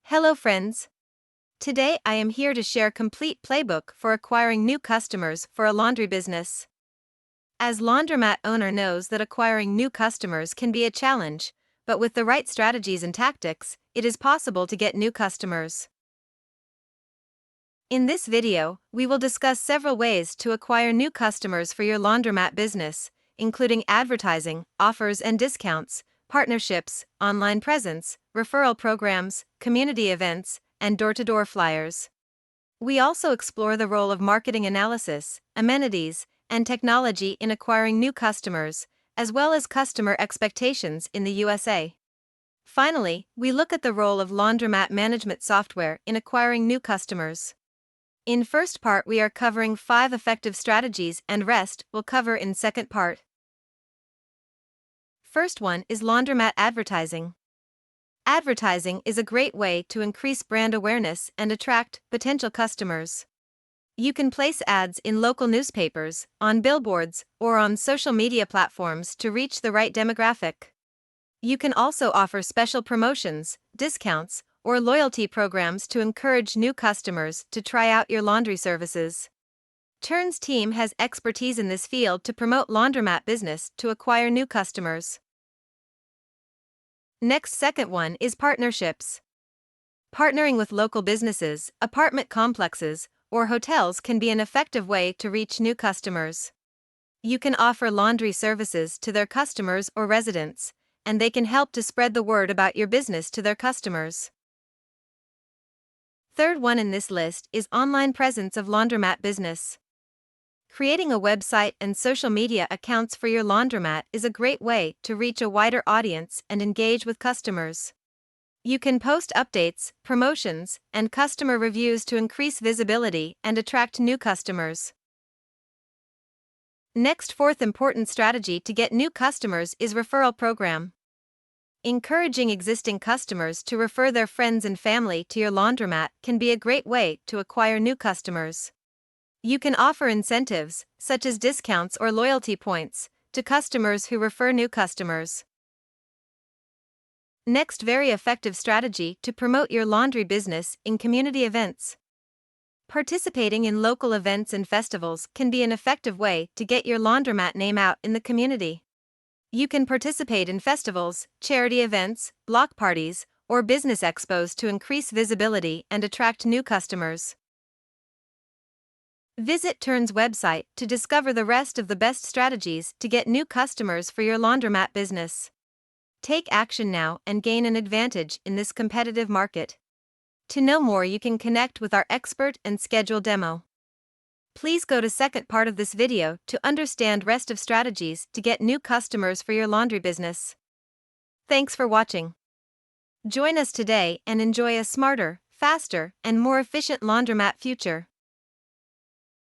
Hello friends. Today I am here to share Complete Playbook for acquiring new customers for a laundry business. As laundromat owner knows that acquiring new customers can be a challenge, but with the right strategies and tactics, it is possible to get new customers. In this video, we will discuss several ways to acquire new customers for your laundromat business, including advertising, offers and discounts, partnerships, online presence, referral programs, community events, and door-to-door flyers. We also explore the role of marketing analysis, amenities, and technology in acquiring new customers, as well as customer expectations in the USA. Finally, we look at the role of laundromat management software in acquiring new customers. In first part we are covering 5 effective strategies and rest we'll cover in second part. First one is laundromat advertising. Advertising is a great way to increase brand awareness and attract potential customers. You can place ads in local newspapers, on billboards, or on social media platforms to reach the right demographic. You can also offer special promotions, discounts, or loyalty programs to encourage new customers to try out your laundry services. Turn's team has expertise in this field to promote laundromat business to acquire new customers. Next, second one is partnerships. Partnering with local businesses, apartment complexes, or hotels can be an effective way to reach new customers. You can offer laundry services to their customers or residents, and they can help to spread the word about your business to their customers. Third one in this list is online presence of laundromat business. Creating a website and social media accounts for your laundromat is a great way to reach a wider audience and engage with customers. You can post updates, promotions, and customer reviews to increase visibility and attract new customers. Next, fourth important strategy to get new customers is referral program. Encouraging existing customers to refer their friends and family to your laundromat can be a great way to acquire new customers. You can offer incentives, such as discounts or loyalty points, to customers who refer new customers. Next, very effective strategy to promote your laundry business in community events. Participating in local events and festivals can be an effective way to get your laundromat name out in the community. You can participate in festivals, charity events, block parties, or business expos to increase visibility and attract new customers. Visit Turn's website to discover the rest of the best strategies to get new customers for your laundromat business. Take action now and gain an advantage in this competitive market. To know more, you can connect with our expert and schedule demo. Please go to second part of this video to understand rest of strategies to get new customers for your laundry business. Thanks for watching. Join us today and enjoy a smarter, faster, and more efficient laundromat future.